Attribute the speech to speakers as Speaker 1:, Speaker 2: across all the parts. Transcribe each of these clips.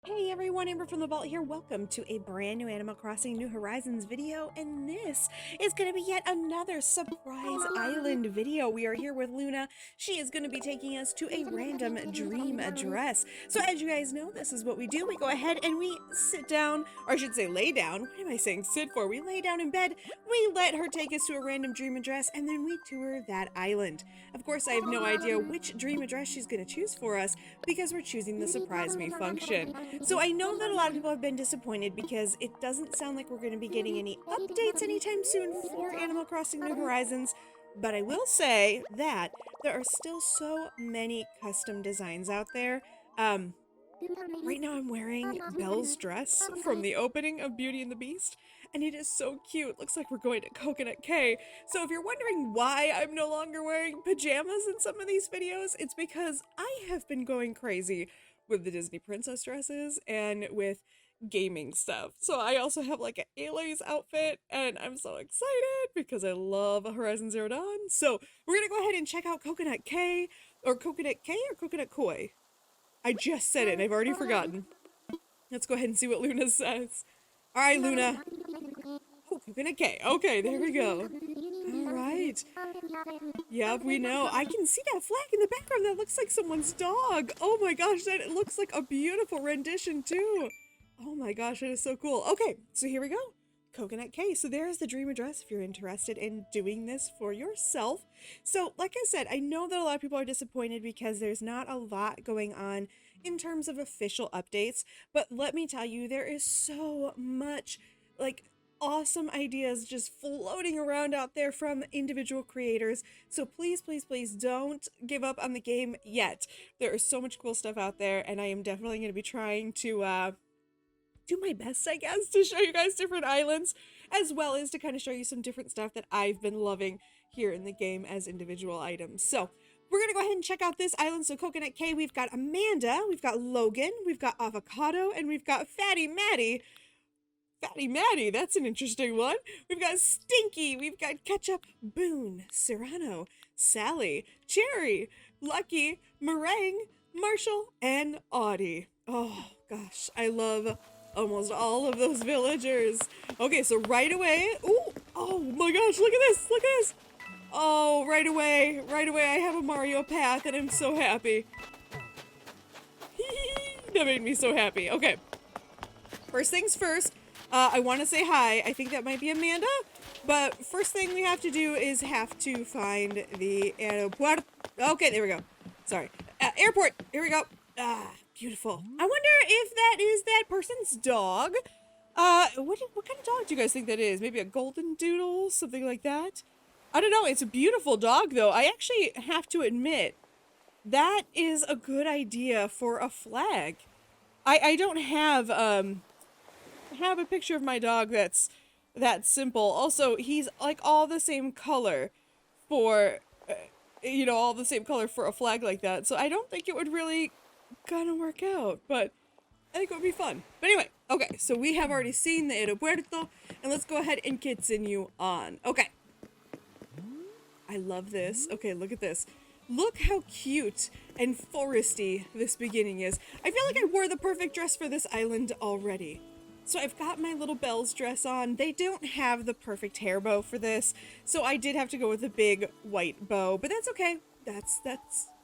Speaker 1: Hey everyone, Amber from the Vault here. Welcome to a brand new Animal Crossing New Horizons video, and this is going to be yet another surprise island video. We are here with Luna. She is going to be taking us to a random dream address. So as you guys know, this is what we do. We go ahead and we sit down, or I should say lay down. What am I saying sit for? We lay down in bed, we let her take us to a random dream address, and then we tour that island. Of course, I have no idea which dream address she's going to choose for us because we're choosing the surprise me function. So I know that a lot of people have been disappointed because it doesn't sound like we're going to be getting any updates anytime soon for Animal Crossing New Horizons, but I will say that there are still so many custom designs out there. Right now I'm wearing Belle's dress from the opening of Beauty and the Beast, and it is so cute. Looks like we're going to CoconutCay. So if you're wondering why I'm no longer wearing pajamas in some of these videos, it's because I have been going crazy with the Disney princess dresses and with gaming stuff. So I also have like an Ailey's outfit, and I'm so excited because I love Horizon Zero Dawn. So we're gonna go ahead and check out CoconutCay, or CoconutCay or CoconutCoy. I just said it and I've already forgotten. Let's go ahead and see what Luna says. All right, Luna. Oh, CoconutCay. Okay, there we go. All right. Yep, we know. I can see that flag in the background. That looks like someone's dog. Oh my gosh, that looks like a beautiful rendition too. Oh my gosh, that is so cool. Okay, so here we go. CoconutCay. So there's the dream address if you're interested in doing this for yourself. So like I said, I know that a lot of people are disappointed because there's not a lot going on in terms of official updates, but let me tell you, there is so much like awesome ideas just floating around out there from individual creators. So please, please, please don't give up on the game yet. There is so much cool stuff out there, and I am definitely going to be trying to do my best, I guess, to show you guys different islands, as well as to kind of show you some different stuff that I've been loving here in the game as individual items. So we're going to go ahead and check out this island. So CoconutCay, we've got Amanda, we've got Logan, we've got Avocado, and we've got Fatty Maddie. Fatty Maddie, that's an interesting one. We've got Stinky, we've got Ketchup, Boone, Serrano, Sally, Cherry, Lucky, Meringue, Marshall, and Audie. Oh gosh, I love almost all of those villagers. Okay, so right away, oh my gosh, look at this, look at this. Oh, right away, I have a Mario path and I'm so happy. That made me so happy. Okay, first things first, I want to say hi. I think that might be Amanda, but first thing we have to do is have to find the airport. Okay, there we go. Sorry. Airport. Here we go. Ah, beautiful. I wonder if that is that person's dog. What kind of dog do you guys think that is? Maybe a golden doodle, something like that? I don't know. It's a beautiful dog, though. I actually have to admit, that is a good idea for a flag. I don't have a picture of my dog that's that simple. Also, he's like all the same color for, all the same color for a flag like that. So I don't think it would really gonna work out, but I think it would be fun. But anyway, okay, so we have already seen the aeropuerto, and let's go ahead and continue on. Okay. I love this. Okay, look at this. Look how cute and foresty this beginning is. I feel like I wore the perfect dress for this island already. So I've got my little Belle's dress on. They don't have the perfect hair bow for this, so I did have to go with a big white bow, but that's okay. That's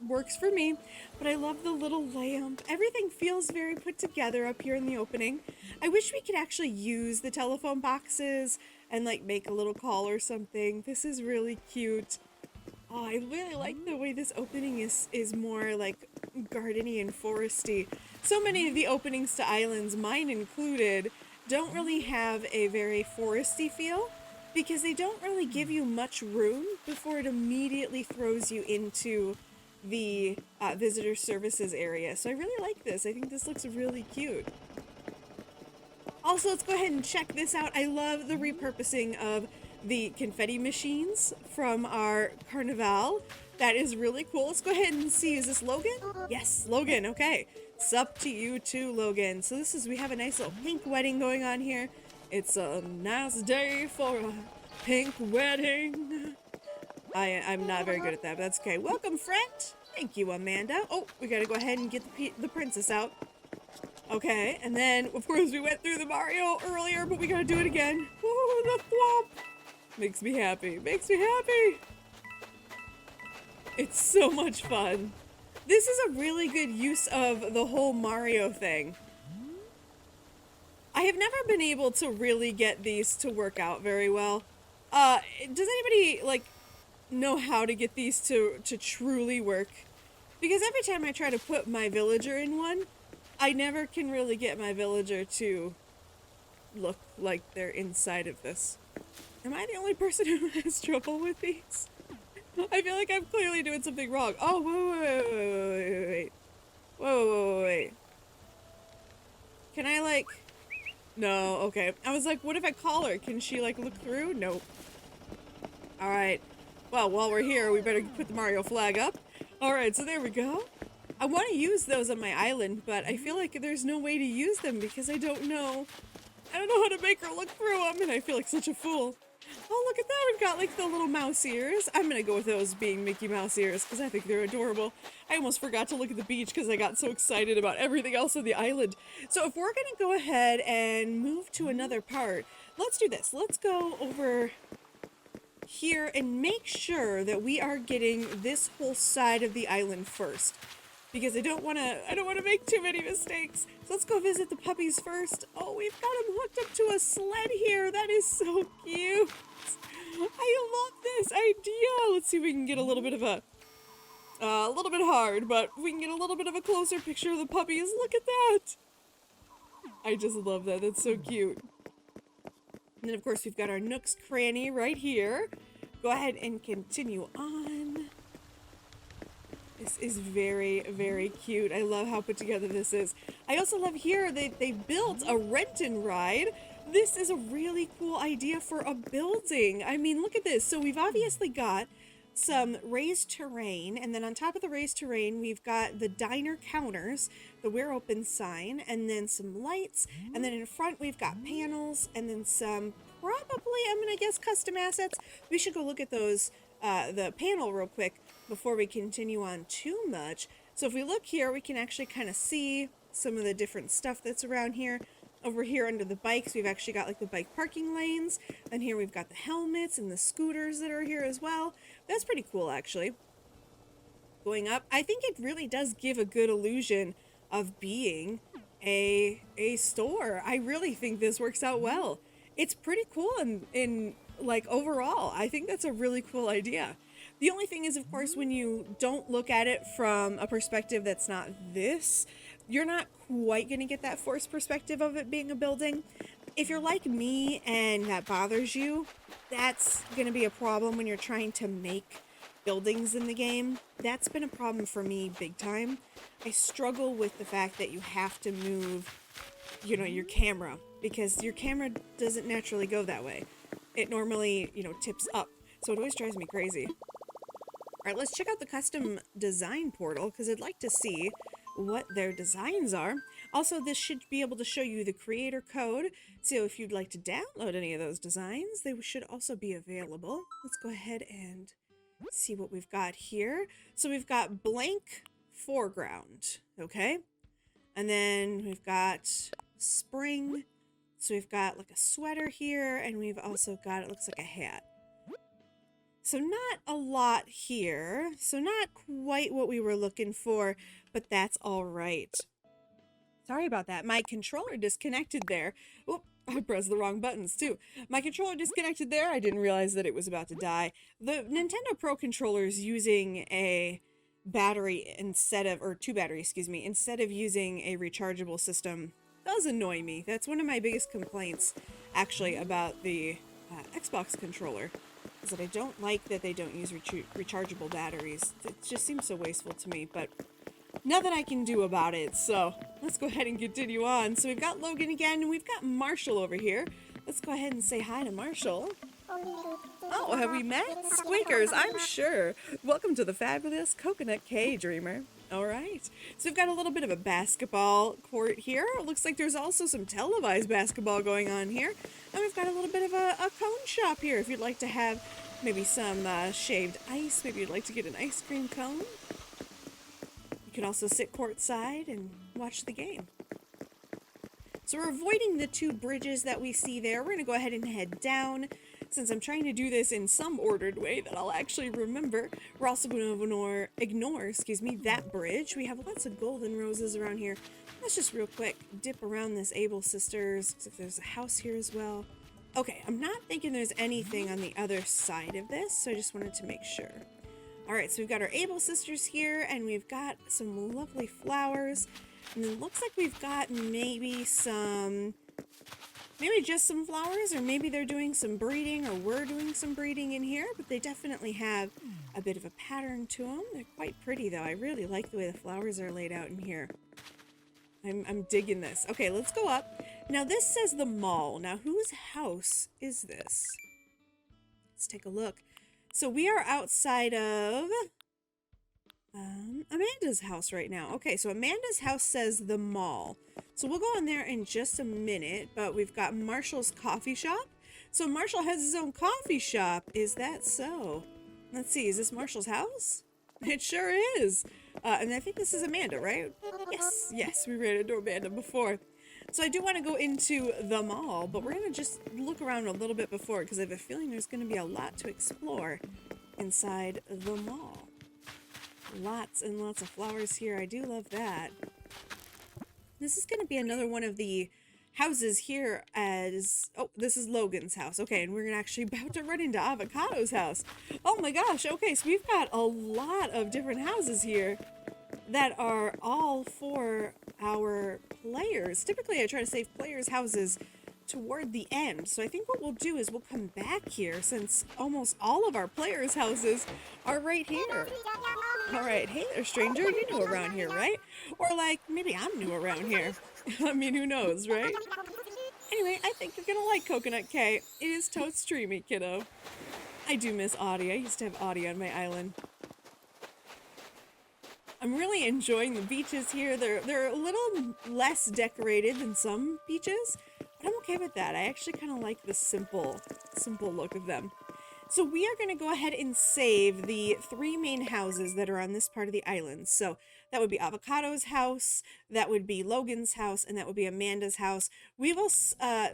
Speaker 1: works for me. But I love the little lamp. Everything feels very put together up here in the opening. I wish we could actually use the telephone boxes and like make a little call or something. This is really cute. Oh, I really like the way this opening is more like gardeny and foresty. So many of the openings to islands, mine included, don't really have a very foresty feel because they don't really give you much room before it immediately throws you into the visitor services area. So I really like this. I think this looks really cute. Also, let's go ahead and check this out. I love the repurposing of the confetti machines from our carnival. That is really cool. Let's go ahead and see. Is this Logan? Yes, Logan. Okay. It's up to you too, Logan. So we have a nice little pink wedding going on here. It's a nice day for a pink wedding. I'm not very good at that, but that's okay. Welcome, friend. Thank you, Amanda. Oh, we gotta go ahead and get the princess out. Okay, and then, of course, we went through the Mario earlier, but we gotta do it again. Woo, the thwomp! Makes me happy. Makes me happy! It's so much fun. This is a really good use of the whole Mario thing. I have never been able to really get these to work out very well. Does anybody, like, know how to get these to truly work? Because every time I try to put my villager in one, I never can really get my villager to look like they're inside of this. Am I the only person who has trouble with these? I feel like I'm clearly doing something wrong. Oh, wait. Wait. Can I, like... No, okay. I was like, what if I call her? Can she, like, look through? Nope. Alright. Well, while we're here, we better put the Mario flag up. Alright, so there we go. I want to use those on my island, but I feel like there's no way to use them because I don't know. I don't know how to make her look through them, and I feel like such a fool. Oh, look at that. We've got, like, the little mouse ears. I'm gonna go with those being Mickey Mouse ears because I think they're adorable. I almost forgot to look at the beach because I got so excited about everything else on the island. So if we're gonna go ahead and move to another part, let's do this. Let's go over here and make sure that we are getting this whole side of the island first. Because I don't want to make too many mistakes. So let's go visit the puppies first. Oh, we've got them hooked up to a sled here. That is so cute. I love this idea. Let's see if we can get a little bit of a little bit hard, but we can get a little bit of a closer picture of the puppies. Look at that. I just love that. That's so cute. And then, of course, we've got our Nook's Cranny right here. Go ahead and continue on. This is very, very cute. I love how put together this is. I also love here they built a rent and ride. This is a really cool idea for a building. I mean, look at this. So we've obviously got some raised terrain, and then on top of the raised terrain, we've got the diner counters, the We're Open sign, and then some lights, and then in front we've got panels, and then some probably, I'm gonna guess, custom assets. We should go look at those, the panel real quick before we continue on too much. So if we look here, we can actually kind of see some of the different stuff that's around here. Over here under the bikes, we've actually got like the bike parking lanes. And here we've got the helmets and the scooters that are here as well. That's pretty cool, actually. Going up, I think it really does give a good illusion of being a store. I really think this works out well. It's pretty cool in like overall. I think that's a really cool idea. The only thing is, of course, when you don't look at it from a perspective that's not this, you're not quite going to get that forced perspective of it being a building. If you're like me and that bothers you, that's going to be a problem when you're trying to make buildings in the game. That's been a problem for me big time. I struggle with the fact that you have to move, you know, your camera, because your camera doesn't naturally go that way. It normally, you know, tips up. So it always drives me crazy. All right, let's check out the custom design portal because I'd like to see what their designs are. Also, this should be able to show you the creator code. So if you'd like to download any of those designs, they should also be available. Let's go ahead and see what we've got here. So we've got blank foreground, okay? And then we've got spring. So we've got like a sweater here, and we've also got, it looks like a hat. So not a lot here. So not quite what we were looking for, but that's all right. Sorry about that. My controller disconnected there. Oh, I pressed the wrong buttons too. My controller disconnected there. I didn't realize that it was about to die. The Nintendo Pro controller is using a battery instead of, or two batteries, excuse me, instead of using a rechargeable system. Does annoy me. That's one of my biggest complaints, actually, about the Xbox controller. Is that I don't like that they don't use rechargeable batteries. It just seems so wasteful to me, but nothing I can do about it. So let's go ahead and continue on. So we've got Logan again, and we've got Marshall over here. Let's go ahead and say hi to Marshall. Oh, have we met? Squeakers, I'm sure. Welcome to the fabulous CoconutCay, Dreamer. All right. So we've got a little bit of a basketball court here. It looks like there's also some televised basketball going on here. And we've got a little bit of a cone shop here if you'd like to have maybe some shaved ice. Maybe you'd like to get an ice cream cone. You can also sit courtside and watch the game. So we're avoiding the two bridges that we see there. We're going to go ahead and head down. Since I'm trying to do this in some ordered way that I'll actually remember, we're also going to ignore that bridge. We have lots of golden roses around here. Let's just real quick dip around this Able Sisters. Looks like there's a house here as well. Okay, I'm not thinking there's anything on the other side of this, so I just wanted to make sure. All right, so we've got our Able Sisters here, and we've got some lovely flowers. And it looks like we've got maybe just some flowers, or maybe they're doing some breeding, or we're doing some breeding in here, but they definitely have a bit of a pattern to them. They're quite pretty, though. I really like the way the flowers are laid out in here. I'm digging this. Okay, let's go up. Now, this says the mall. Now, whose house is this? Let's take a look. So we are outside of Amanda's house right now. Okay, so Amanda's house says the mall. So we'll go in there in just a minute, but we've got Marshall's coffee shop. So Marshall has his own coffee shop. Is that so? Let's see, is this Marshall's house? It sure is. And I think this is Amanda, right? Yes, we ran into Amanda before. So I do want to go into the mall, but we're going to just look around a little bit before, because I have a feeling there's going to be a lot to explore inside the mall. Lots and lots of flowers here. I do love that. This is going to be another one of the houses here as... Oh, this is Logan's house. Okay, and we're actually about to run into Avocado's house. Oh my gosh. Okay, so we've got a lot of different houses here that are all for our players. Typically, I try to save players' houses toward the end. So I think what we'll do is we'll come back here, since almost all of our players' houses are right here. All right, hey there, stranger. You're new around here, right? Or like, maybe I'm new around here. I mean, who knows, right? Anyway, I think you're gonna like CoconutCay. It is totes streamy, kiddo. I do miss Audie. I used to have Audie on my island. I'm really enjoying the beaches here. They're a little less decorated than some beaches, but I'm okay with that. I actually kind of like the simple look of them. So we are going to go ahead and save the three main houses that are on this part of the island. So that would be Avocado's house, that would be Logan's house, and that would be Amanda's house. We will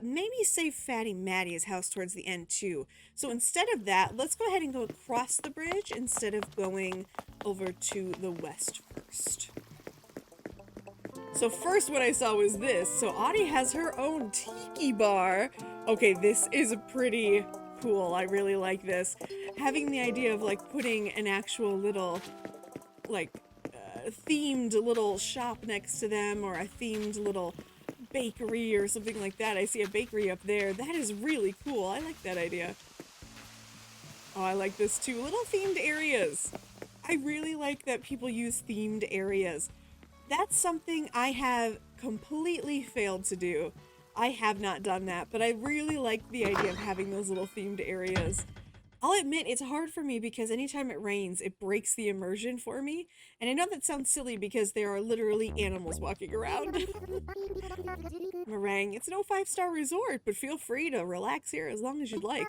Speaker 1: maybe save Fatty Maddie's house towards the end too. So instead of that, let's go ahead and go across the bridge instead of going over to the west first. So first what I saw was this. So Audie has her own tiki bar. Okay, this is pretty cool. I really like this. Having the idea of like putting an actual little like themed little shop next to them, or a themed little bakery or something like that. I see a bakery up there. That is really cool. I like that idea. Oh, I like this too. Little themed areas. I really like that people use themed areas. That's something I have completely failed to do. I have not done that, but I really like the idea of having those little themed areas. I'll admit it's hard for me because anytime it rains, it breaks the immersion for me. And I know that sounds silly because there are literally animals walking around. Meringue, it's no 5-star resort, but feel free to relax here as long as you'd like.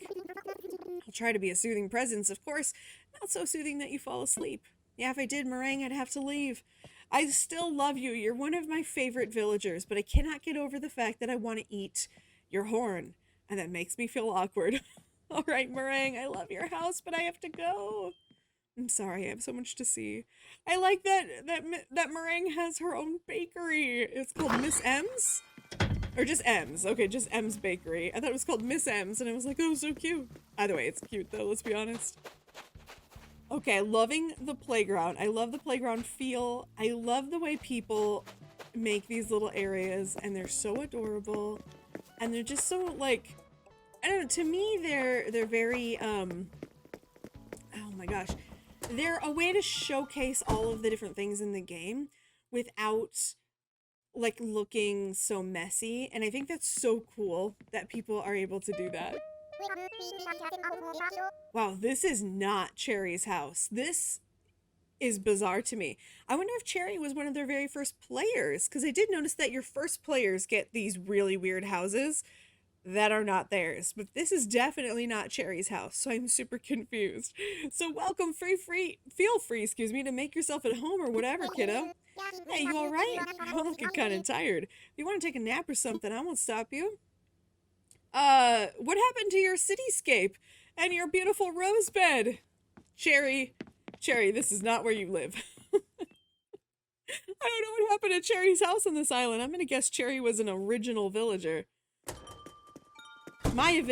Speaker 1: I'll try to be a soothing presence, of course, not so soothing that you fall asleep. Yeah, if I did, Meringue, I'd have to leave. I still love you. You're one of my favorite villagers, but I cannot get over the fact that I want to eat your horn, and that makes me feel awkward. All right, Meringue, I love your house, but I have to go. I'm sorry, I have so much to see. I like that Meringue has her own bakery. It's called Miss M's? Or just M's. Okay, just M's Bakery. I thought it was called Miss M's, and I was like, oh, so cute. Either way, it's cute, though, let's be honest. Okay, loving the playground. I love the playground feel. I love the way people make these little areas, and they're so adorable. And they're just so, like, I don't know, to me, they're very, oh my gosh. They're a way to showcase all of the different things in the game without, like, looking so messy. And I think that's so cool that people are able to do that. Wow, this is not Cherry's house. This is bizarre to me. I wonder if Cherry was one of their very first players, because I did notice that your first players get these really weird houses. that are not theirs. But this is definitely not Cherry's house, so I'm super confused. So welcome, feel free, excuse me, to make yourself at home or whatever, kiddo. Hey, you all right? I'm looking kind of tired. If you want to take a nap or something, I won't stop you. What happened to your cityscape and your beautiful rose bed? Cherry, this is not where you live. I don't know what happened to Cherry's house on this island. I'm gonna guess Cherry was an original villager. My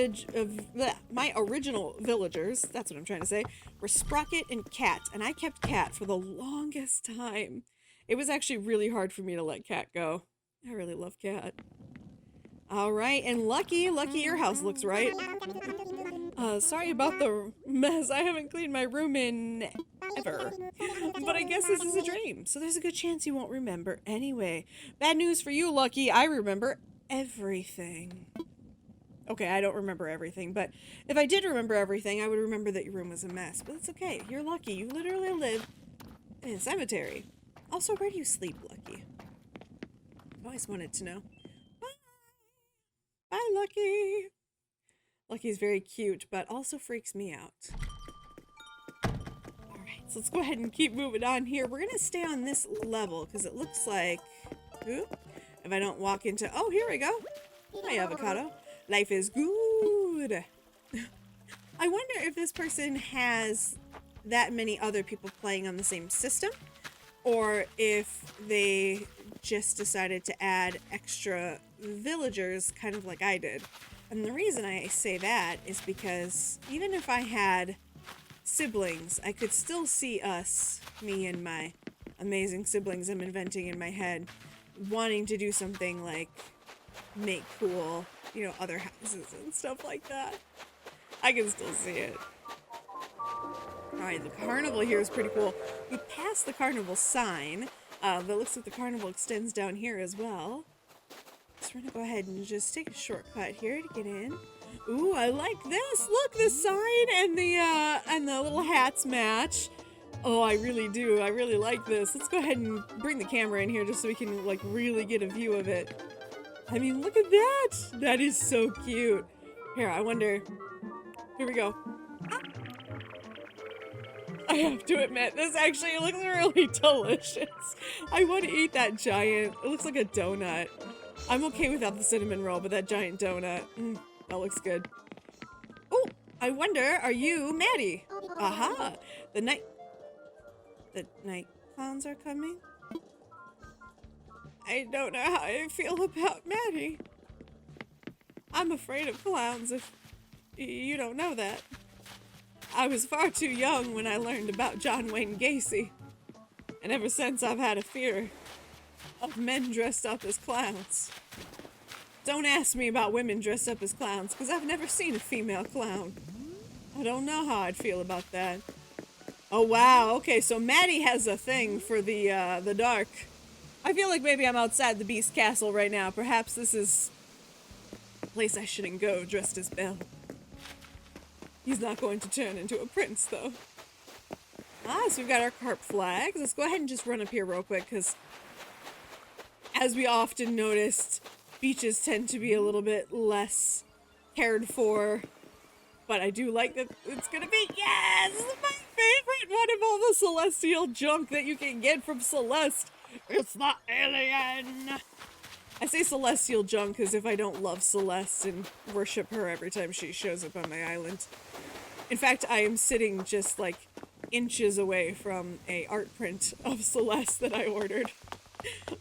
Speaker 1: original villagers, that's what I'm trying to say, were Sprocket and Cat, and I kept Cat for the longest time. It was actually really hard for me to let Cat go. I really love Cat. Alright, and Lucky, your house looks right. Sorry about the mess. I haven't cleaned my room in ever. But I guess this is a dream, so there's a good chance you won't remember anyway. Bad news for you, Lucky. I remember everything. Okay, I don't remember everything, but if I did remember everything, I would remember that your room was a mess. But it's okay. You're lucky. You literally live in a cemetery. Also, where do you sleep, Lucky? I've always wanted to know. Bye. Bye, Lucky. Lucky's very cute, but also freaks me out. Alright, so let's go ahead and keep moving on here. We're going to stay on this level, because it looks like... Ooh, if I don't walk into... Oh, here we go. Hi, Avocado. Life is good. I wonder if this person has that many other people playing on the same system, or if they just decided to add extra villagers, kind of like I did. And the reason I say that is because even if I had siblings, I could still see us, me and my amazing siblings I'm inventing in my head, wanting to do something like make cool, you know, other houses and stuff like that. I can still see it. Alright, the carnival here is pretty cool. We passed the carnival sign, but it looks like the carnival extends down here as well. So we're gonna go ahead and just take a shortcut here to get in. Ooh, I like this! Look, the sign and the little hats match. Oh, I really do. I really like this. Let's go ahead and bring the camera in here just so we can, like, really get a view of it. I mean, look at that! That is so cute. Here, I wonder... Here we go. Ah. I have to admit, this actually looks really delicious. I want to eat that giant... It looks like a donut. I'm okay without the cinnamon roll, but that giant donut... that looks good. Oh, I wonder, are you Maddie? Aha! The night clowns are coming? I don't know how I feel about Maddie. I'm afraid of clowns, if you don't know that. I was far too young when I learned about John Wayne Gacy. And ever since I've had a fear of men dressed up as clowns. Don't ask me about women dressed up as clowns, because I've never seen a female clown. I don't know how I'd feel about that. Oh wow, okay, so Maddie has a thing for the dark. I feel like maybe I'm outside the Beast Castle right now. Perhaps this is a place I shouldn't go dressed as Belle. He's not going to turn into a prince, though. Ah, so we've got our carp flags. Let's go ahead and just run up here real quick, because as we often noticed, beaches tend to be a little bit less cared for. But I do like that it's gonna be, yes! This is my favorite one of all the celestial junk that you can get from Celeste. It's not alien! I say celestial junk because if I don't love Celeste and worship her every time she shows up on my island. In fact, I am sitting just like inches away from a art print of Celeste that I ordered.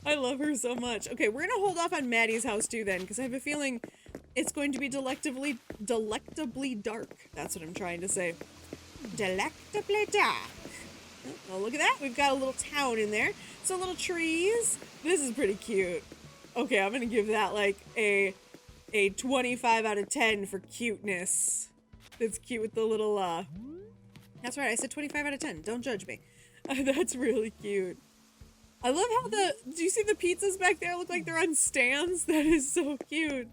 Speaker 1: I love her so much. Okay, we're gonna hold off on Maddie's house too then, because I have a feeling it's going to be delectably dark. That's what I'm trying to say. Delectably dark. Oh, look at that. We've got a little town in there. So little trees. This is pretty cute. Okay, I'm gonna give that like a 25 out of 10 for cuteness. It's cute with the little, That's right, I said 25 out of 10. Don't judge me. That's really cute. I love how do you see the pizzas back there look like they're on stands? That is so cute.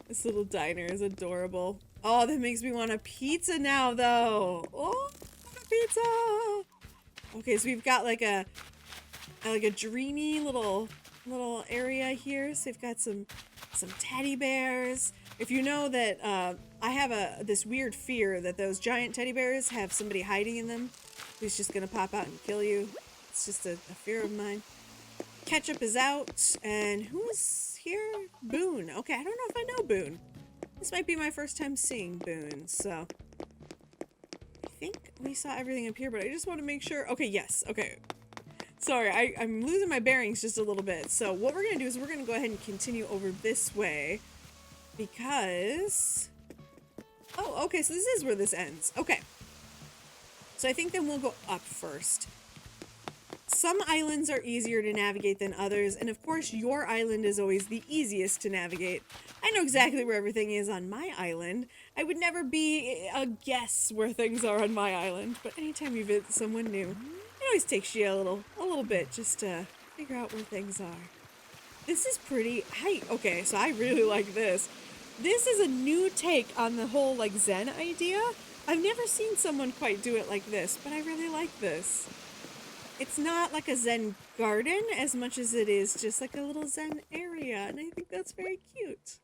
Speaker 1: This little diner is adorable. Oh, that makes me want a pizza now, though. Oh, I want a pizza. Okay, so we've got like a dreamy little little area here. So they've got some teddy bears. If you know that I have this weird fear that those giant teddy bears have somebody hiding in them who's just gonna pop out and kill you. It's just a fear of mine. Ketchup is out, and who's here? Boone. Okay, I don't know if I know Boone. This might be my first time seeing Boone, so I think we saw everything up here, but I just want to make sure. Okay, yes, okay. Sorry, I'm losing my bearings just a little bit. So what we're gonna do is we're gonna go ahead and continue over this way because... Oh, okay, so this is where this ends. Okay. So I think then we'll go up first. Some islands are easier to navigate than others, and of course your island is always the easiest to navigate. I know exactly where everything is on my island. I would never be a guess where things are on my island, but anytime you visit someone new, it always takes you a little bit just to figure out where things are. This is pretty... Okay, so I really like this. This is a new take on the whole, like, Zen idea. I've never seen someone quite do it like this, but I really like this. It's not like a Zen garden as much as it is just like a little Zen area, and I think that's very cute.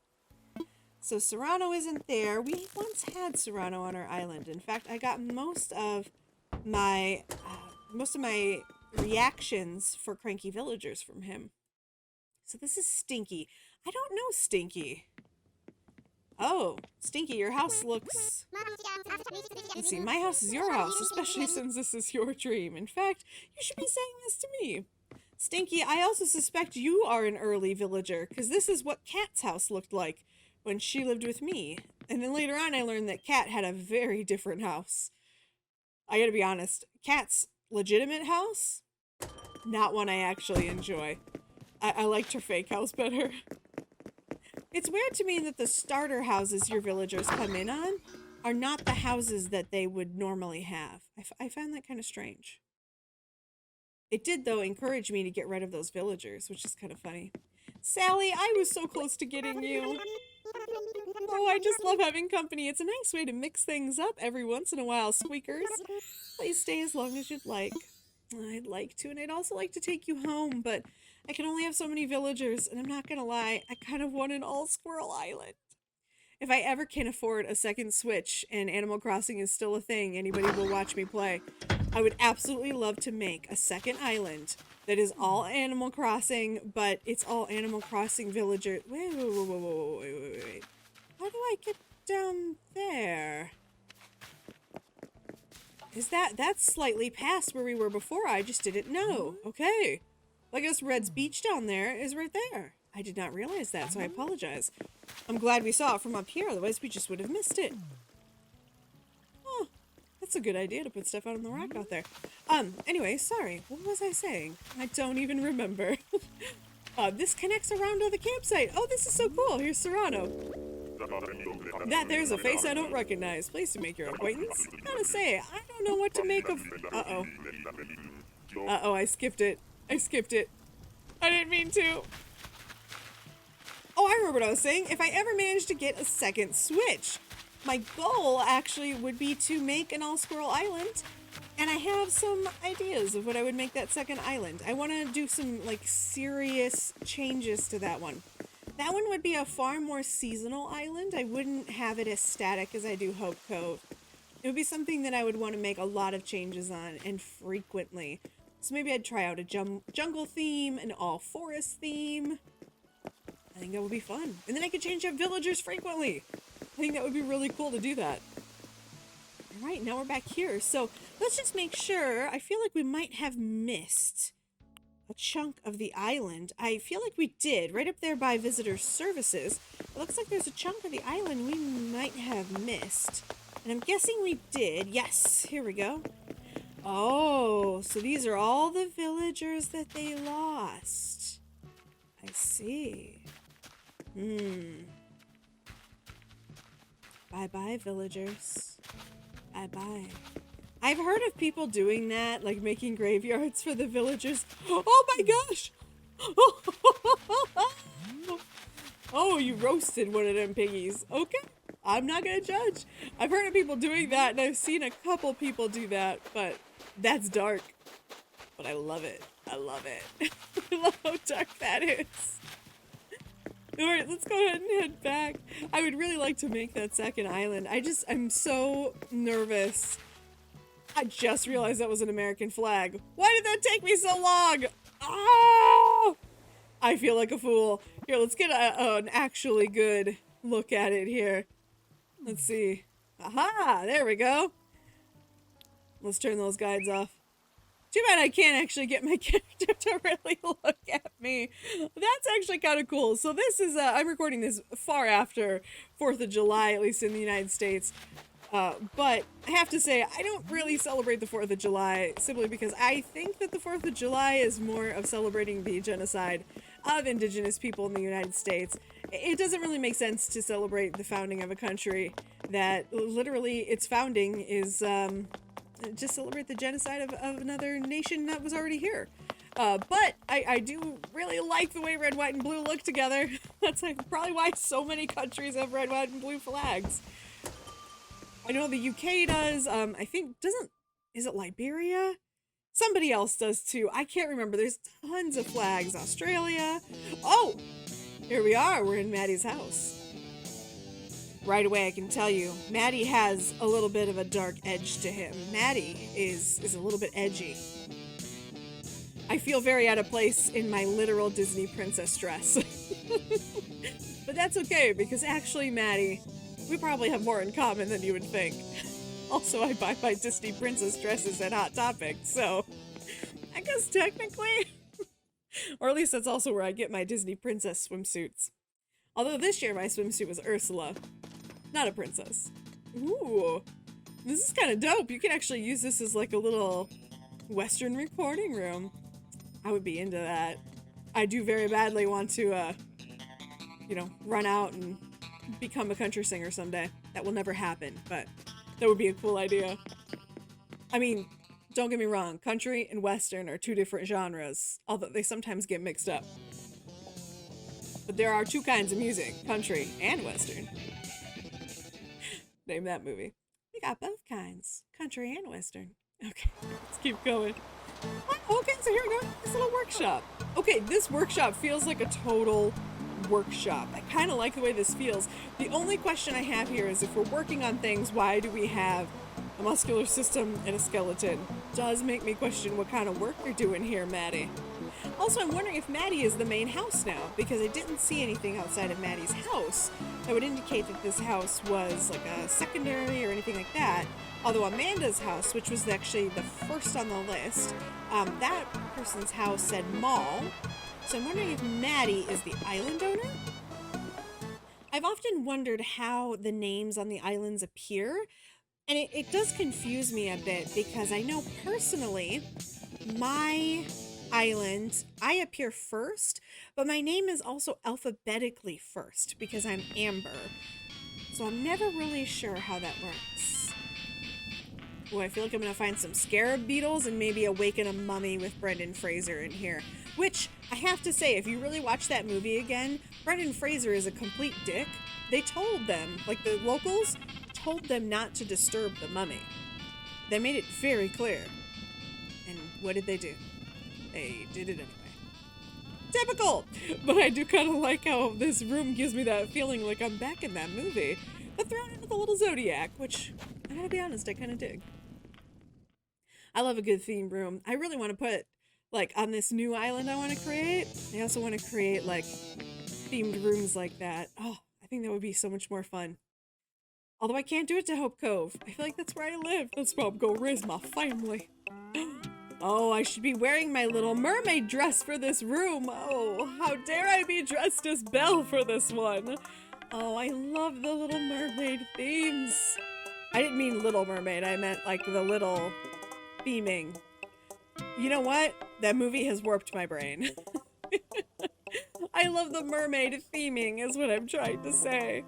Speaker 1: So Serrano isn't there. We once had Serrano on our island. In fact, I got most of my reactions for cranky villagers from him. So this is Stinky. I don't know Stinky. Oh, Stinky, your house looks... Let's see, my house is your house, especially since this is your dream. In fact, you should be saying this to me. Stinky, I also suspect you are an early villager, because this is what Kat's house looked like when she lived with me. And then later on I learned that Kat had a very different house. I gotta be honest, Kat's legitimate house? Not one I actually enjoy. I liked her fake house better. It's weird to me that the starter houses your villagers come in on are not the houses that they would normally have. I find that kind of strange. It did, though, encourage me to get rid of those villagers, which is kind of funny. Sally, I was so close to getting you. Oh, I just love having company. It's a nice way to mix things up every once in a while, squeakers. Please stay as long as you'd like. I'd like to, and I'd also like to take you home, but I can only have so many villagers, and I'm not gonna lie, I kind of want an all-squirrel island. If I ever can afford a second Switch and Animal Crossing is still a thing anybody will watch me play, I would absolutely love to make a second island that is all Animal Crossing, but it's all Animal Crossing villagers. Wait. How do I get down there? Is that's slightly past where we were before? I just didn't know. Okay. I guess Red's Beach down there is right there. I did not realize that, so I apologize. I'm glad we saw it from up here, otherwise we just would have missed it. Oh, that's a good idea to put stuff out on the rock out there. Anyway, sorry, what was I saying? I don't even remember. This connects around to the campsite. Oh, this is so cool. Here's Serrano. That there's a face I don't recognize. Pleased to make your acquaintance. Gotta say, I don't know what to make of... Uh-oh. Uh-oh, I skipped it. I didn't mean to. Oh, I remember what I was saying. If I ever managed to get a second Switch, my goal actually would be to make an all-squirrel island. And I have some ideas of what I would make that second island. I want to do some, like, serious changes to that one. That one would be a far more seasonal island. I wouldn't have it as static as I do Hope Cove. It would be something that I would want to make a lot of changes on, and frequently. So maybe I'd try out a jungle theme, an all-forest theme. I think that would be fun. And then I could change up villagers frequently. I think that would be really cool to do that. All right, now we're back here. So let's just make sure. I feel like we might have missed a chunk of the island. I feel like we did, right up there by visitor services. It looks like there's a chunk of the island we might have missed. And I'm guessing we did. Yes, here we go. Oh, so these are all the villagers that they lost. I see. Bye-bye, villagers. Bye-bye. I've heard of people doing that, like making graveyards for the villagers. Oh my gosh! Oh, you roasted one of them piggies. Okay, I'm not gonna judge. I've heard of people doing that, and I've seen a couple people do that, but that's dark. But I love it. I love it. I love how dark that is. Alright, let's go ahead and head back. I would really like to make that second island. I'm so nervous. I just realized that was an American flag. Why did that take me so long? Oh! I feel like a fool. Here, let's get an actually good look at it here. Let's see. Aha! There we go. Let's turn those guides off. Too bad I can't actually get my character to really look at me. That's actually kind of cool. So this is, I'm recording this far after 4th of July, at least in the United States. But I have to say, I don't really celebrate the 4th of July simply because I think that the 4th of July is more of celebrating the genocide of indigenous people in the United States. It doesn't really make sense to celebrate the founding of a country that literally its founding is, just celebrate the genocide of another nation that was already here. But I do really like the way red, white, and blue look together. That's like probably why so many countries have red, white, and blue flags. I know the UK does, I think, is it Liberia? Somebody else does too. I can't remember. There's tons of flags. Australia. Oh! Here we are. We're in Maddie's house. Right away, I can tell you, Maddie has a little bit of a dark edge to him. Maddie is a little bit edgy. I feel very out of place in my literal Disney princess dress. But that's okay, because actually, Maddie, we probably have more in common than you would think. Also, I buy my Disney princess dresses at Hot Topic, so I guess technically, or at least that's also where I get my Disney princess swimsuits. Although this year my swimsuit was Ursula, not a princess. Ooh, this is kind of dope. You can actually use this as like a little Western recording room. I would be into that. I do very badly want to, you know, run out and become a country singer someday. That will never happen, but that would be a cool idea. I mean, don't get me wrong, country and Western are two different genres, although they sometimes get mixed up. But there are two kinds of music, country and Western. Name that movie. We got both kinds, country and Western. Okay, let's keep going. Oh, okay, so here we go, this little workshop. Okay, this workshop feels like a total workshop. I kind of like the way this feels. The only question I have here is if we're working on things, why do we have a muscular system and a skeleton? Does make me question what kind of work you're doing here, Maddie. Also, I'm wondering if Maddie is the main house now, because I didn't see anything outside of Maddie's house that would indicate that this house was like a secondary or anything like that. Although Amanda's house, which was actually the first on the list, that person's house said mall. So I'm wondering if Maddie is the island owner? I've often wondered how the names on the islands appear, and it does confuse me a bit because I know personally my island, I appear first, but my name is also alphabetically first because I'm Amber. So I'm never really sure how that works. Oh, I feel like I'm gonna find some scarab beetles and maybe awaken a mummy with Brendan Fraser in here. Which, I have to say, if you really watch that movie again, Brendan Fraser is a complete dick. They told them, like the locals, told them not to disturb the mummy. They made it very clear. And what did they do? They did it anyway. Typical! But I do kind of like how this room gives me that feeling like I'm back in that movie. But thrown into the little zodiac, which, I gotta be honest, I kind of dig. I love a good themed room. I really want to put, like, on this new island I want to create, I also want to create, like, themed rooms like that. Oh, I think that would be so much more fun. Although I can't do it to Hope Cove. I feel like that's where I live. That's where I'm gonna raise my family. Oh, I should be wearing my little mermaid dress for this room. Oh, how dare I be dressed as Belle for this one. Oh, I love the Little Mermaid themes. I didn't mean Little Mermaid. I meant, like, the little theming. You know what? That movie has warped my brain. I love the mermaid theming is what I'm trying to say.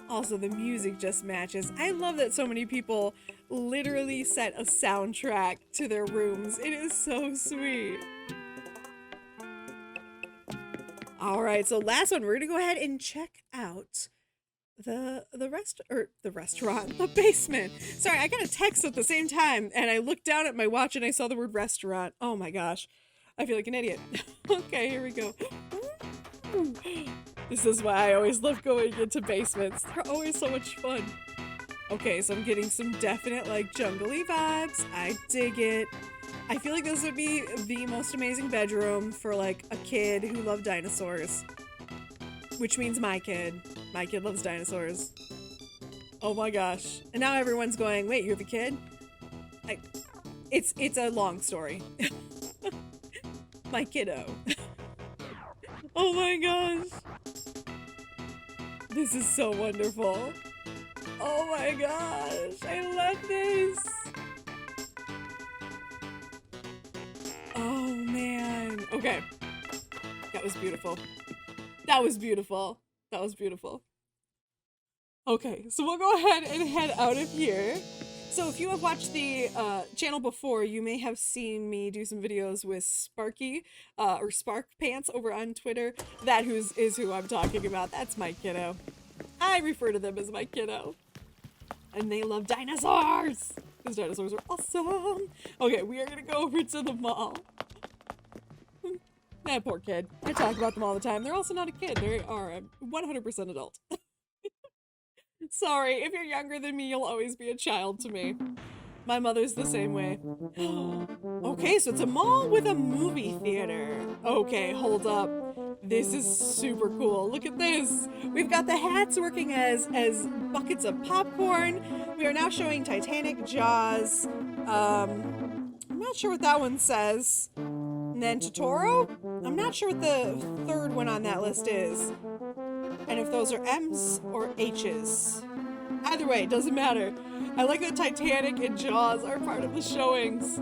Speaker 1: Also, the music just matches. I love that so many people literally set a soundtrack to their rooms. It is so sweet. Alright, so last one, we're gonna go ahead and check out the restaurant, the basement. Sorry, I got a text at the same time and I looked down at my watch and I saw the word restaurant. Oh my gosh. I feel like an idiot. Okay, here we go. This is why I always love going into basements. They're always so much fun. Okay, so I'm getting some definite like jungly vibes. I dig it. I feel like this would be the most amazing bedroom for like a kid who loved dinosaurs. Which means my kid. My kid loves dinosaurs. Oh my gosh. And now everyone's going, wait, you have a kid? It's a long story. My kiddo. Oh my gosh. This is so wonderful. Oh my gosh. I love this. Oh man. Okay. That was beautiful. That was beautiful. That was beautiful. Okay, so we'll go ahead and head out of here. So if you have watched the channel before, you may have seen me do some videos with Sparky, or Spark Pants over on Twitter. That is who I'm talking about. That's my kiddo. I refer to them as my kiddo. And they love dinosaurs! Because dinosaurs are awesome! Okay, we are gonna go over to the mall. That poor kid. I talk about them all the time. They're also not a kid. They are 100% adult. Sorry, if you're younger than me, you'll always be a child to me. My mother's the same way. Okay, so it's a mall with a movie theater. Okay, hold up. This is super cool. Look at this. We've got the hats working as buckets of popcorn. We are now showing Titanic, Jaws. I'm not sure what that one says. And then Totoro? I'm not sure what the third one on that list is. And if those are M's or H's. Either way, it doesn't matter. I like that Titanic and Jaws are part of the showings.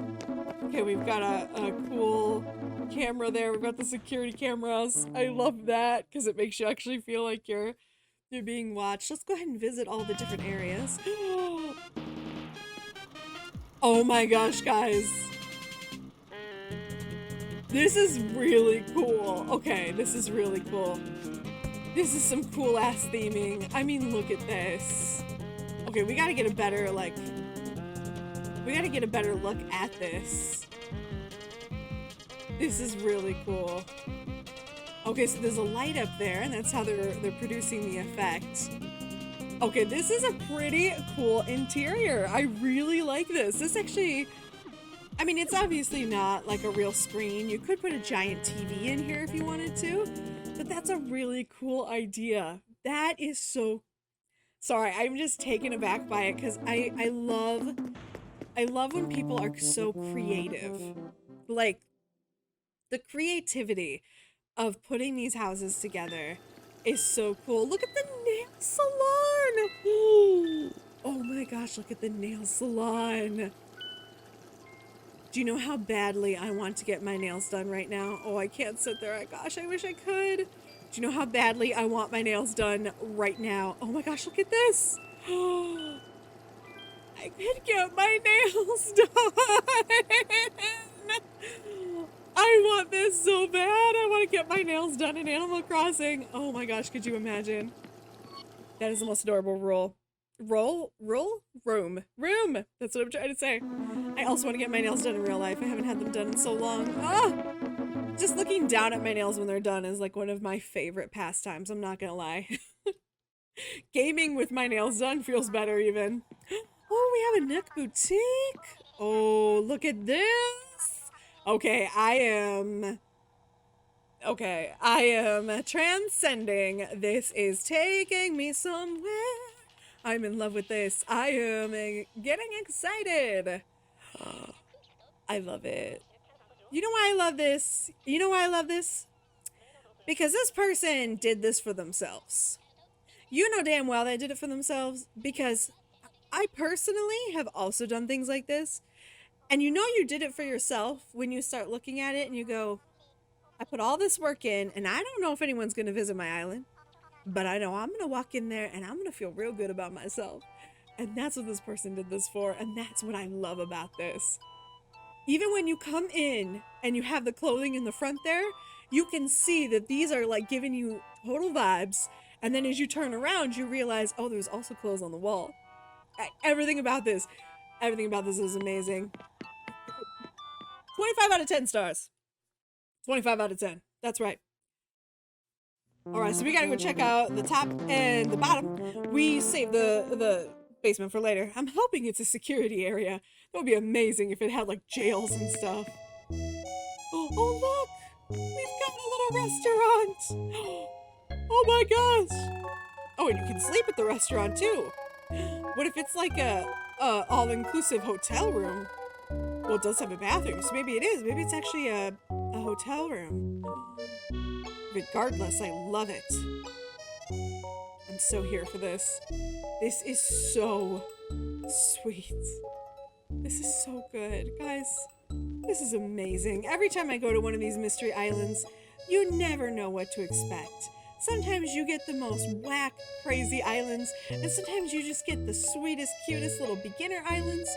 Speaker 1: Okay, we've got a cool camera there. We've got the security cameras. I love that because it makes you actually feel like you're being watched. Let's go ahead and visit all the different areas. Oh my gosh, guys. This is really cool. Okay, this is really cool. This is some cool ass theming. I mean, look at this. Okay, we gotta get a better, like, we gotta get a better look at this. This is really cool. Okay, so there's a light up there, and that's how they're producing the effect. Okay, this is a pretty cool interior. I really like this. This actually, I mean, it's obviously not like a real screen. You could put a giant TV in here if you wanted to, but that's a really cool idea. That is so, sorry, I'm just taken aback by it because I love when people are so creative. Like, the creativity of putting these houses together is so cool. Look at the nail salon. Oh my gosh, look at the nail salon. Do you know how badly I want to get my nails done right now? Oh, I can't sit there. Gosh, I wish I could. Do you know how badly I want my nails done right now? Oh my gosh, look at this. I could get my nails done. I want this so bad. I want to get my nails done in Animal Crossing. Oh my gosh, could you imagine? That is the most adorable room. That's what I'm trying to say. I also want to get my nails done in real life. I haven't had them done in so long. Ah! Just looking down at my nails when they're done is like one of my favorite pastimes. I'm not gonna lie. Gaming with my nails done feels better even. Oh, we have a Nook boutique. Oh, look at this. Okay, I am transcending. This is taking me somewhere. I'm in love with this. I am getting excited. I love it. You know why I love this? You know why I love this? Because this person did this for themselves. You know damn well they did it for themselves because I personally have also done things like this. And you know you did it for yourself when you start looking at it and you go, I put all this work in and I don't know if anyone's going to visit my island, but I know I'm going to walk in there and I'm going to feel real good about myself. And that's what this person did this for. And that's what I love about this. Even when you come in and you have the clothing in the front there, you can see that these are like giving you total vibes. And then as you turn around, you realize, oh, there's also clothes on the wall. Everything about this is amazing. 25 out of 10 stars. 25 out of 10. That's right. All right, so we gotta go check out the top and the bottom. We saved the basement for later. I'm hoping it's a security area. That would be amazing if it had like jails and stuff. Oh look! We've got a little restaurant! Oh my gosh! Oh, and you can sleep at the restaurant too. What if it's like a all-inclusive hotel room? Well, it does have a bathroom, so maybe it is. Maybe it's actually a hotel room. Regardless, I love it. I'm so here for this. This is so sweet. This is so good. Guys, this is amazing. Every time I go to one of these mystery islands, you never know what to expect. Sometimes you get the most whack, crazy islands, and sometimes you just get the sweetest, cutest little beginner islands,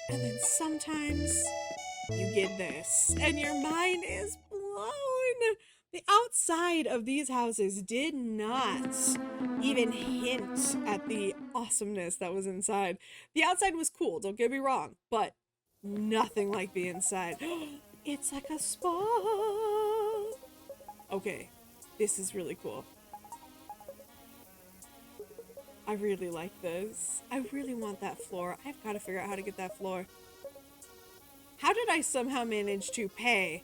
Speaker 1: and then sometimes you get this, and your mind is blown. The outside of these houses did not even hint at the awesomeness that was inside. The outside was cool, don't get me wrong, but nothing like the inside. It's like a spa. Okay, this is really cool. I really like this. I really want that floor. I've got to figure out how to get that floor. How did I somehow manage to pay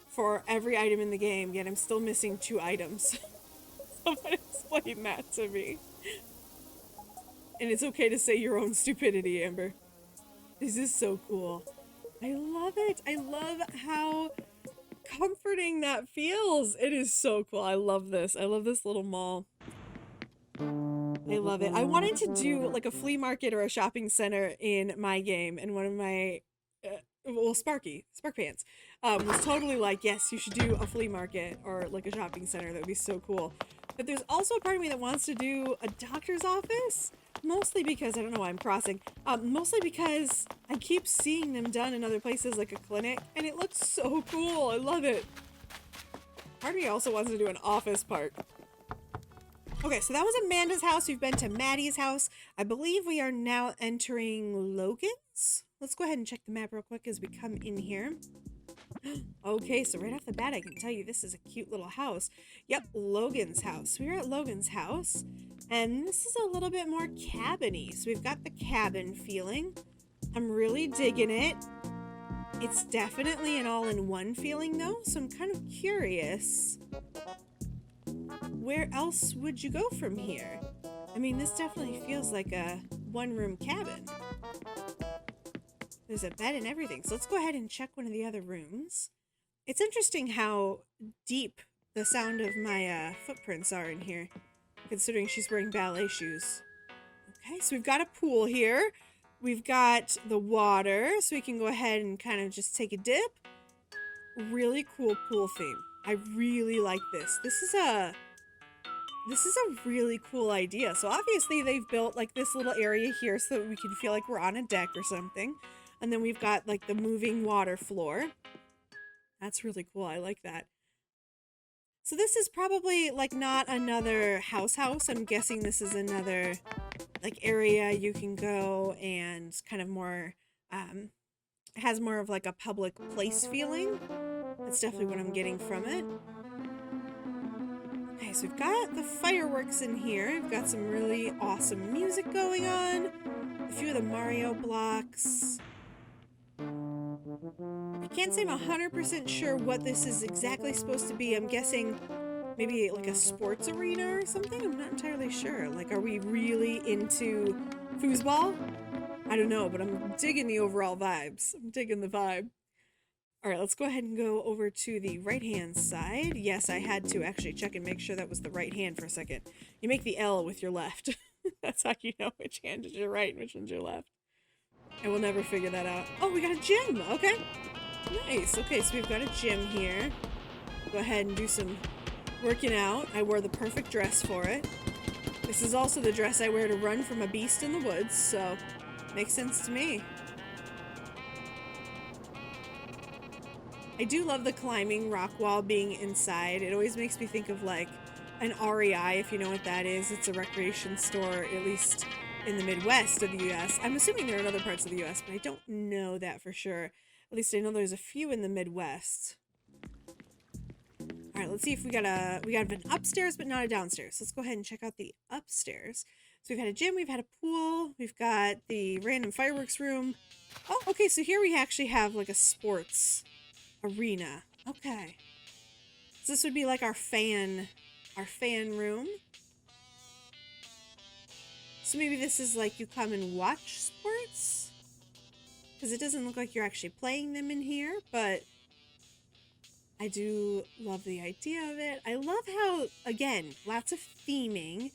Speaker 1: for every item in the game, yet I'm still missing 2 items? Someone explain that to me. And it's okay to say your own stupidity, Amber. This is so cool. I love it. I love how comforting that feels. It is so cool. I love this. I love this little mall. I love it. I wanted to do like a flea market or a shopping center in my game, and one of my well, Spark Pants was totally like, yes, you should do a flea market or like a shopping center. That would be so cool. But there's also a part of me that wants to do a doctor's office, mostly because, I don't know why I'm crossing, mostly because I keep seeing them done in other places like a clinic, and it looks so cool. I love it. Part of me also wants to do an office part. Okay, so that was Amanda's house. We've been to Maddie's house. I believe we are now entering Logan's. Let's go ahead and check the map real quick as we come in here. Okay, so right off the bat, I can tell you this is a cute little house. Yep, Logan's house. We're at Logan's house, and this is a little bit more cabin-y. So we've got the cabin feeling. I'm really digging it. It's definitely an all-in-one feeling, though, so I'm kind of curious. Where else would you go from here? I mean, this definitely feels like a one-room cabin. There's a bed and everything. So let's go ahead and check one of the other rooms. It's interesting how deep the sound of my footprints are in here, considering she's wearing ballet shoes. Okay, so we've got a pool here. We've got the water, so we can go ahead and kind of just take a dip. Really cool pool theme. I really like this. This is a really cool idea. So obviously they've built like this little area here so that we can feel like we're on a deck or something. And then we've got like the moving water floor. That's really cool. I like that. So this is probably like not another house. I'm guessing this is another like area you can go and kind of more, it has more of like a public place feeling. That's definitely what I'm getting from it. Okay, so we've got the fireworks in here. We've got some really awesome music going on. A few of the Mario blocks. I can't say I'm 100% sure what this is exactly supposed to be. I'm guessing maybe like a sports arena or something? I'm not entirely sure. Like, are we really into foosball? I don't know, but I'm digging the overall vibes. I'm digging the vibe. All right, let's go ahead and go over to the right-hand side. Yes, I had to actually check and make sure that was the right hand for a second. You make the L with your left. That's how you know which hand is your right and which one's your left. I will never figure that out. Oh, we got a gym. Okay. Nice. Okay, so we've got a gym here. Go ahead and do some working out. I wore the perfect dress for it. This is also the dress I wear to run from a beast in the woods, so makes sense to me. I do love the climbing rock wall being inside. It always makes me think of like an REI, if you know what that is. It's a recreation store, at least in the Midwest of the U.S. I'm assuming there are in other parts of the U.S., but I don't know that for sure. At least I know there's a few in the Midwest. All right, let's see if we got an upstairs, but not a downstairs. Let's go ahead and check out the upstairs. So we've had a gym, we've had a pool, we've got the random fireworks room. Oh, okay, so here we actually have like a sports arena. Okay. So this would be like our fan room. So maybe this is like you come and watch sports? Because it doesn't look like you're actually playing them in here, but I do love the idea of it. I love how, again, lots of theming,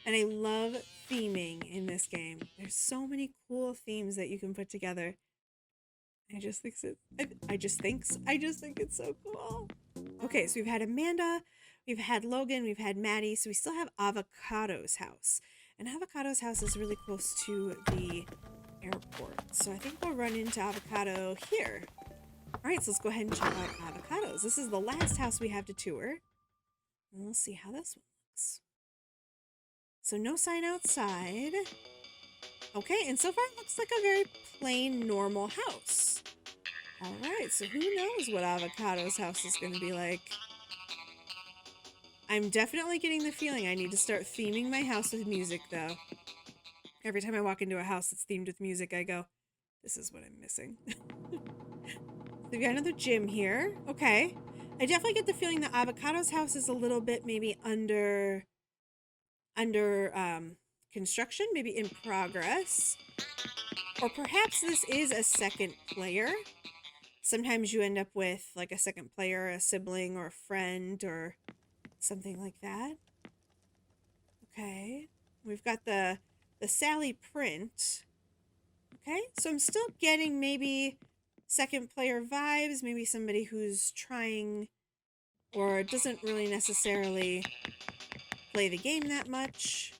Speaker 1: and I love theming in this game. There's so many cool themes that you can put together. I just think it's so cool. Okay, so we've had Amanda, we've had Logan, we've had Maddie, so we still have Avocado's house. And Avocado's house is really close to the airport. So I think we'll run into Avocado here. All right, so let's go ahead and check out Avocados. This is the last house we have to tour. And we'll see how this one looks. So no sign outside. Okay, and so far it looks like a very plain, normal house. All right, so who knows what Avocado's house is going to be like. I'm definitely getting the feeling I need to start theming my house with music, though. Every time I walk into a house that's themed with music, I go, this is what I'm missing. We've got another gym here. Okay. I definitely get the feeling that Avocado's house is a little bit maybe under construction, maybe in progress. Or perhaps this is a second player. Sometimes you end up with like a second player, a sibling or a friend or something like that. Okay. We've got the Sally print. Okay. So I'm still getting maybe second player vibes, maybe somebody who's trying or doesn't really necessarily play the game that much.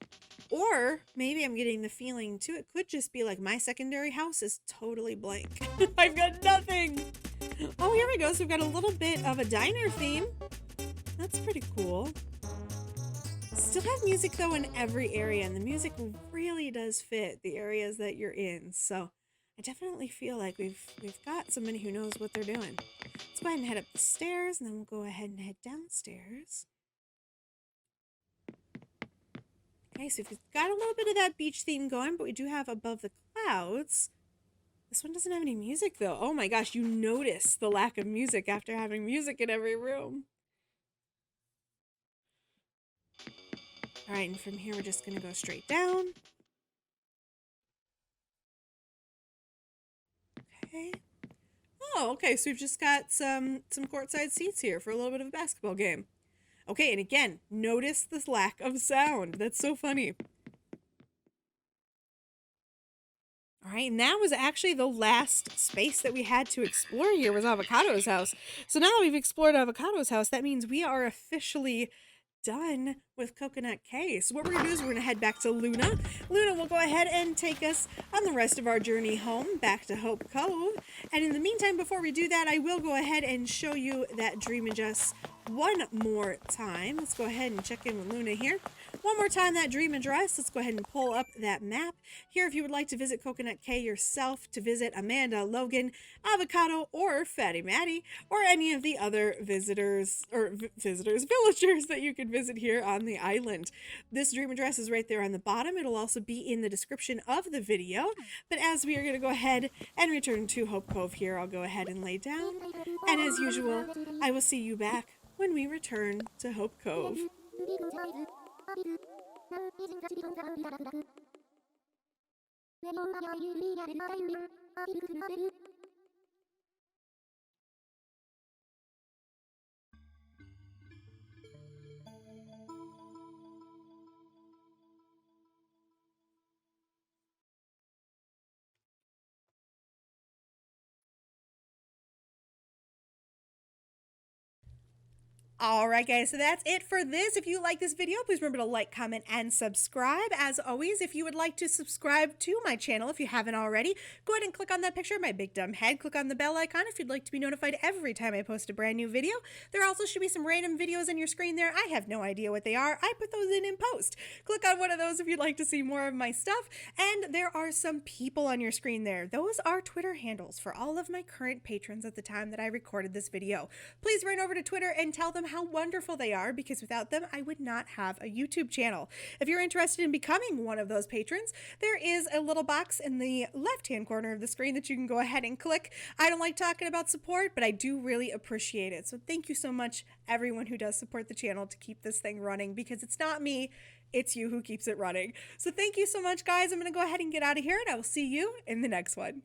Speaker 1: Or maybe I'm getting the feeling too, it could just be like my secondary house is totally blank. I've got nothing. Oh, here we go. So we've got a little bit of a diner theme. That's pretty cool. Still have music though in every area, and the music really does fit the areas that you're in. So I definitely feel like we've got somebody who knows what they're doing. Let's go ahead and head up the stairs, and then we'll go ahead and head downstairs. Okay, so we've got a little bit of that beach theme going, but we do have Above the Clouds. This one doesn't have any music though. Oh my gosh, you notice the lack of music after having music in every room. All right, and from here we're just gonna go straight down. Okay. Oh, okay, so we've just got some courtside seats here for a little bit of a basketball game. Okay, and again, notice this lack of sound. That's so funny. All right, and that was actually the last space that we had to explore here was Avocado's house. So now that we've explored Avocado's house, that means we are officially done with CoconutCay. So what we're gonna do is we're gonna head back to Luna. Luna will go ahead and take us on the rest of our journey home back to Hope Cove. And in the meantime, before we do that, I will go ahead and show you that dream address one more time. Let's go ahead and check in with Luna here. One more time, that dream address. Let's go ahead and pull up that map. Here, if you would like to visit CoconutCay yourself, to visit Amanda, Logan, Avocado, or Fatty Maddie, or any of the other villagers that you could visit here on the island. This dream address is right there on the bottom. It'll also be in the description of the video. But as we are going to go ahead and return to Hope Cove here, I'll go ahead and lay down. And as usual, I will see you back when we return to Hope Cove. All right, guys, so that's it for this. If you like this video, please remember to like, comment, and subscribe. As always, if you would like to subscribe to my channel, if you haven't already, go ahead and click on that picture of my big dumb head. Click on the bell icon if you'd like to be notified every time I post a brand new video. There also should be some random videos on your screen there. I have no idea what they are. I put those in post. Click on one of those if you'd like to see more of my stuff. And there are some people on your screen there. Those are Twitter handles for all of my current patrons at the time that I recorded this video. Please run over to Twitter and tell them how wonderful they are, because without them, I would not have a YouTube channel. If you're interested in becoming one of those patrons, there is a little box in the left-hand corner of the screen that you can go ahead and click. I don't like talking about support, but I do really appreciate it. So thank you so much, everyone who does support the channel, to keep this thing running, because it's not me, it's you who keeps it running. So thank you so much, guys. I'm going to go ahead and get out of here, and I will see you in the next one.